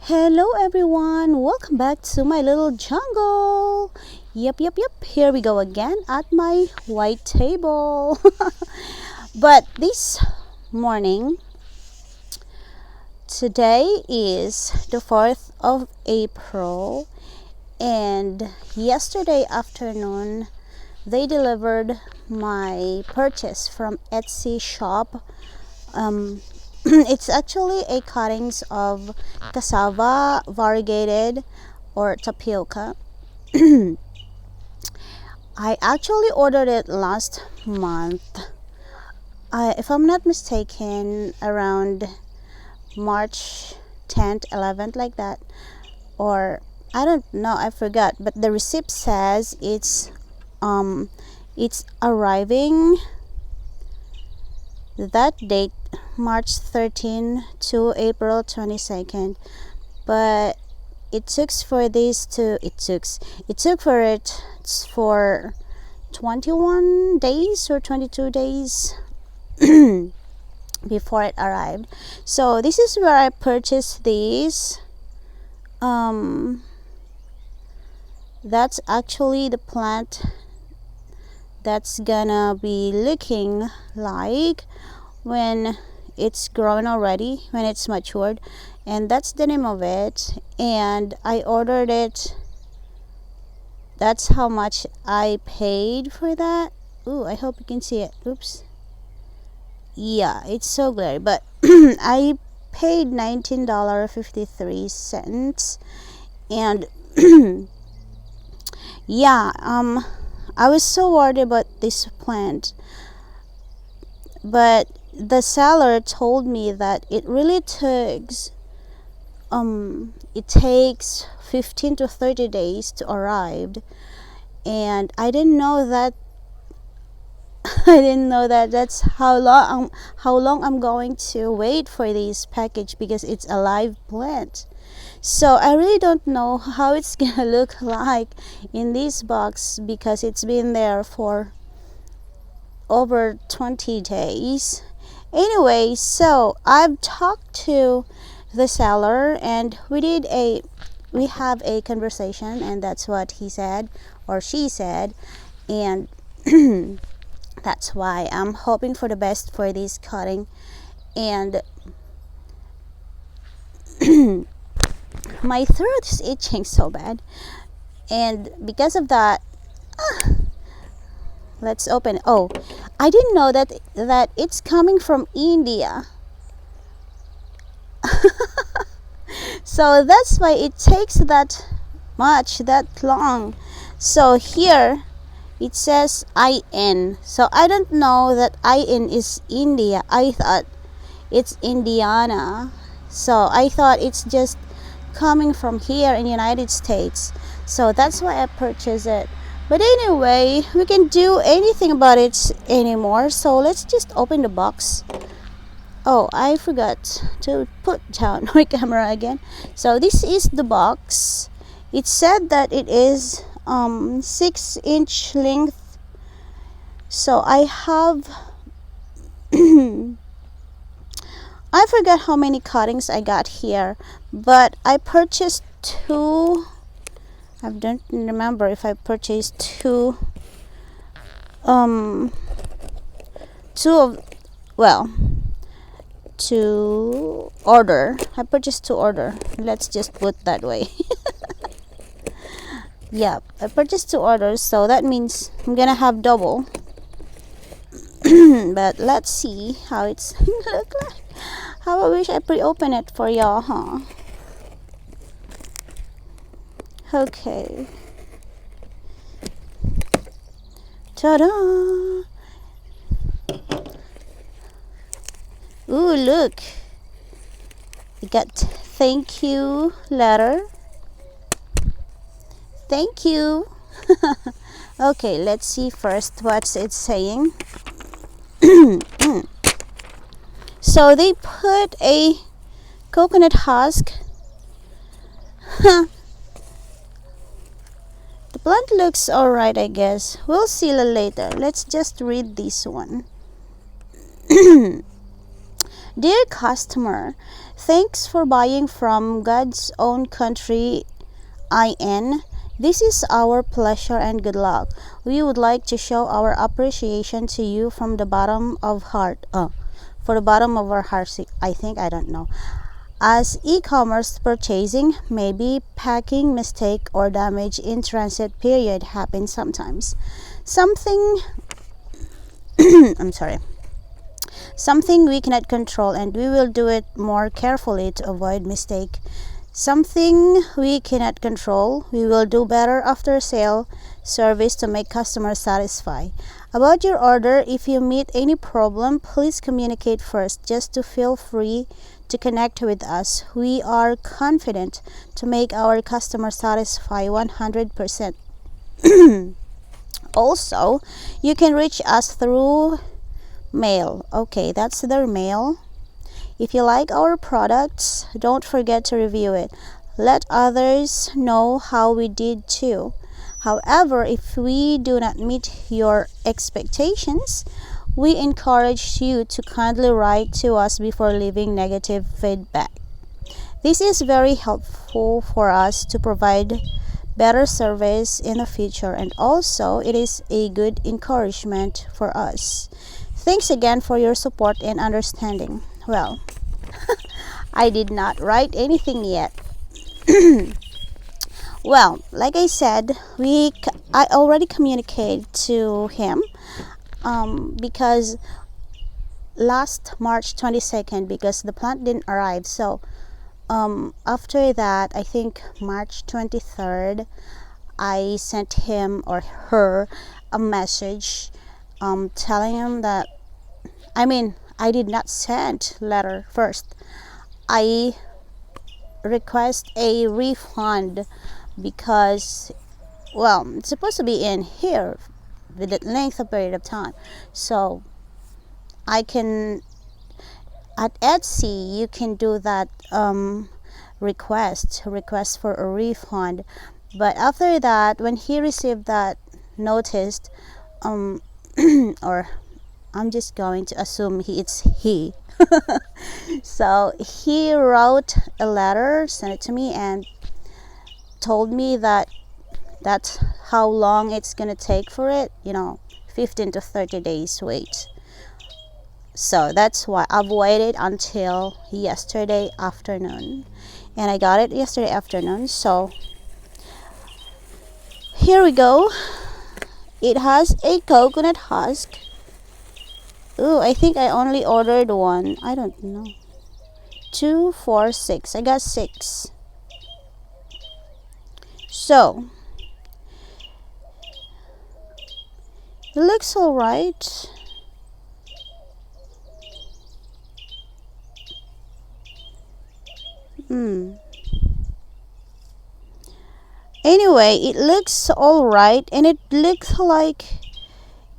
Hello everyone, welcome back to my little jungle. Yep, here we go again at my white table. But this morning, today is the 4th of April, and yesterday afternoon they delivered my purchase from Etsy shop. It's actually a cuttings of cassava, variegated, or tapioca. I actually ordered it last month. If I'm not mistaken, around March 10th, 11th, like that. Or I don't know, I forgot. But the receipt says it's arriving that date, March 13 to April 22nd. But it took for it for 21 days or 22 days before it arrived. So this is where I purchased these. That's actually the plant that's gonna be looking like when it's grown already, when it's matured, and that's the name of it. And I ordered it. That's how much I paid for that. Ooh, I hope you can see it. Oops. Yeah, it's so glary, but I paid $19.53. And yeah, I was so worried about this plant, but the seller told me that it really takes 15 to 30 days to arrive, and I didn't know that. That's how long I'm going to wait for this package, because it's a live plant. So I really don't know how it's gonna look like in this box, because it's been there for over 20 days. Anyway, so I've talked to the seller, and we have a conversation, and that's what he said or she said. And that's why I'm hoping for the best for this cutting. And my throat is itching so bad, and because of that, let's open. Oh, I didn't know that it's coming from India. So that's why it takes that long. So here it says IN. So I don't know that IN is India. I thought it's Indiana. So I thought it's just coming from here in United States. So that's why I purchased it. But anyway, we can do anything about it anymore. So let's just open the box. Oh, I forgot to put down my camera again. So this is the box. It said that it is 6-inch length. So I have I forgot how many cuttings I got here, but I purchased two. I don't remember if I purchased two to order. I purchased to order. Let's just put that way. Yeah, I purchased two orders, so that means I'm gonna have double. But let's see how it's look like. How I wish I pre-open it for y'all, huh? Okay. Ta-da! Ooh, look. We got thank you letter. Thank you. Okay, let's see first what's it saying. So they put a coconut husk. The plant looks alright, I guess. We'll see later. Let's just read this one. Dear customer, Thanks for buying from God's own country, IN. This is our pleasure and good luck. We would like to show our appreciation to you from the bottom of heart. For the bottom of our hearts, I don't know. As e-commerce purchasing, maybe packing mistake or damage in transit period happens sometimes. Something I'm sorry. Something we cannot control, and we will do it more carefully to avoid mistake. Something we cannot control, we will do better after sale service to make customers satisfied. About your order, if you meet any problem, please communicate first just to feel free to connect with us. We are confident to make our customers satisfied 100%. Also, you can reach us through mail. Okay, that's their mail. If you like our products, don't forget to review it. Let others know how we did too. However, if we do not meet your expectations, we encourage you to kindly write to us before leaving negative feedback. This is very helpful for us to provide better service in the future, and also it is a good encouragement for us. Thanks again for your support and understanding. Well, I did not write anything yet. Well, like I said, I already communicated to him because last March 22nd, because the plant didn't arrive. So after that, I think March 23rd, I sent him or her a message telling him that, I did not send letter first. I request a refund because, well, it's supposed to be in here with a length of period of time. So I can, at Etsy, you can do that request for a refund. But after that, when he received that notice, or I'm just going to assume it's he. So he wrote a letter, sent it to me, and told me that that's how long it's gonna take for it, 15 to 30 days wait. So that's why I've waited until yesterday afternoon, and I got it yesterday afternoon. So here we go. It has a coconut husk. Ooh, I think I only ordered one. I don't know. 2, 4, 6. I got 6. So it looks alright. Anyway, it looks alright, and it looks like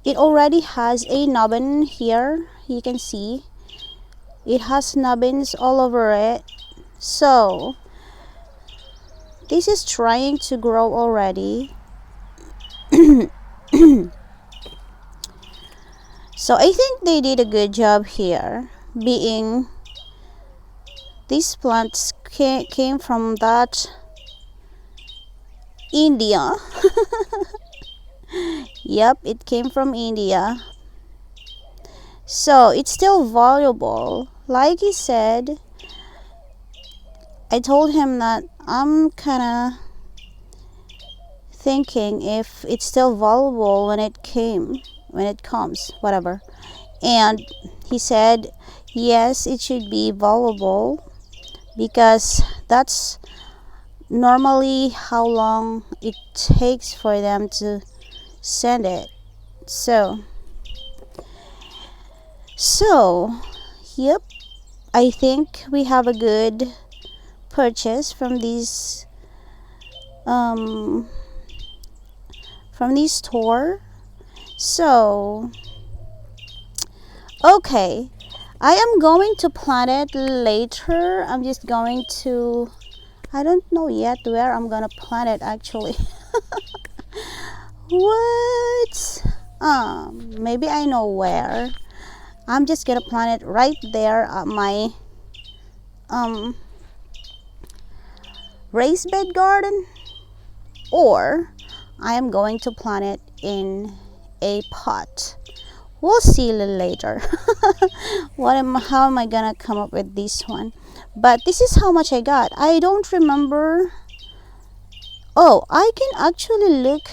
it already has a nubbin here. You can see it has nubbins all over it. So this is trying to grow already. So I think they did a good job here, being these plants came from that India. Yep, it came from India. So it's still valuable. Like he said, I told him that I'm kinda thinking if it's still valuable when it comes, whatever. And he said, yes, it should be valuable because that's normally how long it takes for them to send it. So yep, I think we have a good purchase from these store. So okay, I am going to plant it later. I'm just going to, I don't know yet where I'm gonna plant it actually. What? Maybe I know where. I'm just gonna plant it right there at my raised bed garden, or I am going to plant it in a pot. We'll see a little later. How am I gonna come up with this one? But this is how much I got. I don't remember. Oh, I can actually look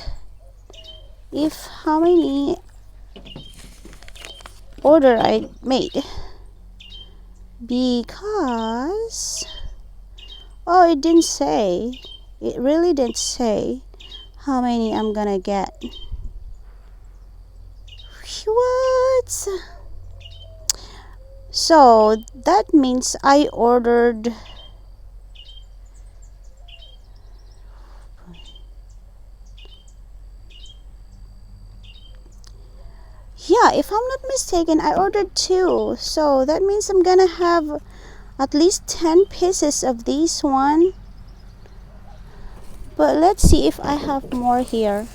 if how many order I made, because oh, it didn't say. It really didn't say how many I'm gonna get. What? So that means I ordered yeah, if I'm not mistaken, I ordered 2. So that means I'm gonna have at least 10 pieces of this one. But let's see if I have more here.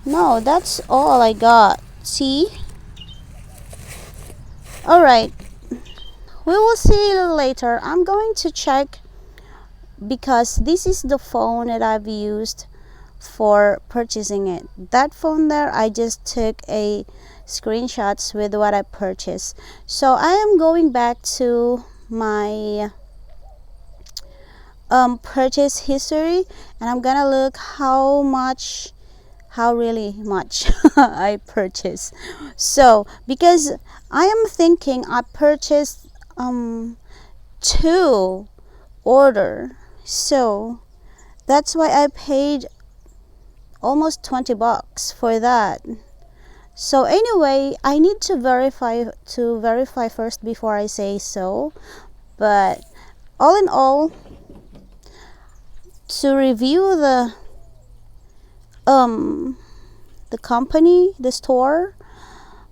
No, that's all I got. See? Alright. We will see a little later. I'm going to check, because this is the phone that I've used for purchasing it. That phone there, I just took a screenshots with what I purchased. So I am going back to my purchase history, and I'm gonna look how really much I purchased. So because I am thinking I purchased 2 order, so that's why I paid almost $20 for that. So anyway, I need to verify first before I say so. But all in all, to review the company, the store,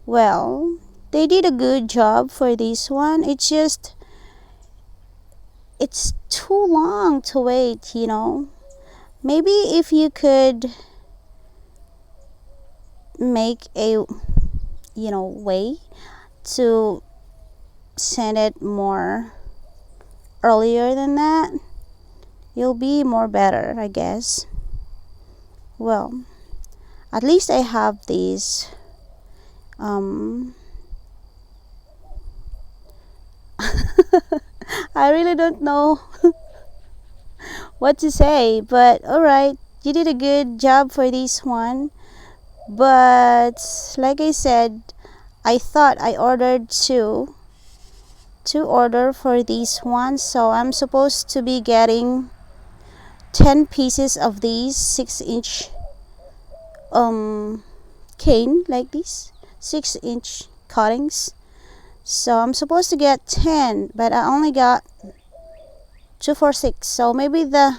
well, they did a good job for this one. It's just it's too long to wait, you know. Maybe if you could make a way to send it more earlier than that, you'll be more better, I guess. Well, at least I have these I really don't know what to say, but alright, you did a good job for this one. But like I said, I thought I ordered two order for this one, so I'm supposed to be getting 10 pieces of these 6-inch cane, like this 6-inch cuttings. So I'm supposed to get 10, but I only got 2 for 6. So maybe this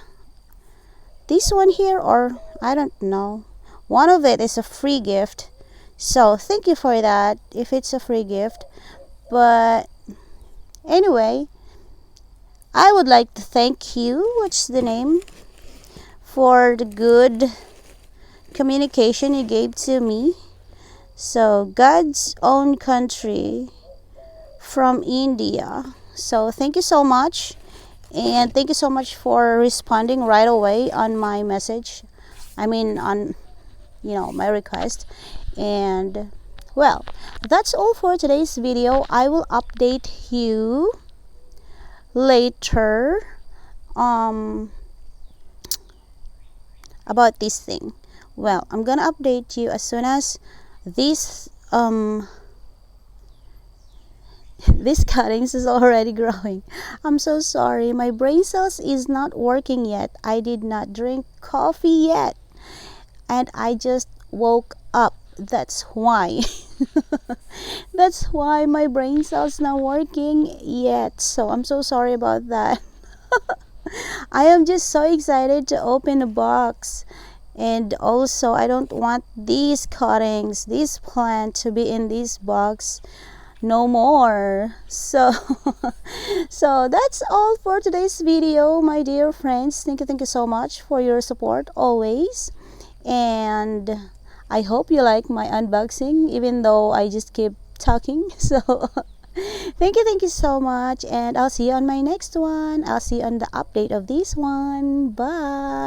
one here, or I don't know, one of it is a free gift. So thank you for that if it's a free gift. But anyway, I would like to thank you, what's the name, for the good communication you gave to me. So God's own country from India. So thank you so much, and thank you so much for responding right away on my message. I mean, on my request. And well, that's all for today's video. I will update you later about this thing. Well, I'm gonna update you as soon as this this cuttings is already growing. I'm so sorry, my brain cells is not working yet. I did not drink coffee yet, and I just woke up. That's why that's why my brain cells not working yet. So I'm so sorry about that. I am just so excited to open the box, and also I don't want these cuttings, this plant, to be in this box no more. So so that's all for today's video, my dear friends. Thank you so much for your support always, and I hope you like my unboxing, even though I just keep talking. So Thank you so much, and I'll see you on my next one. I'll see you on the update of this one. Bye.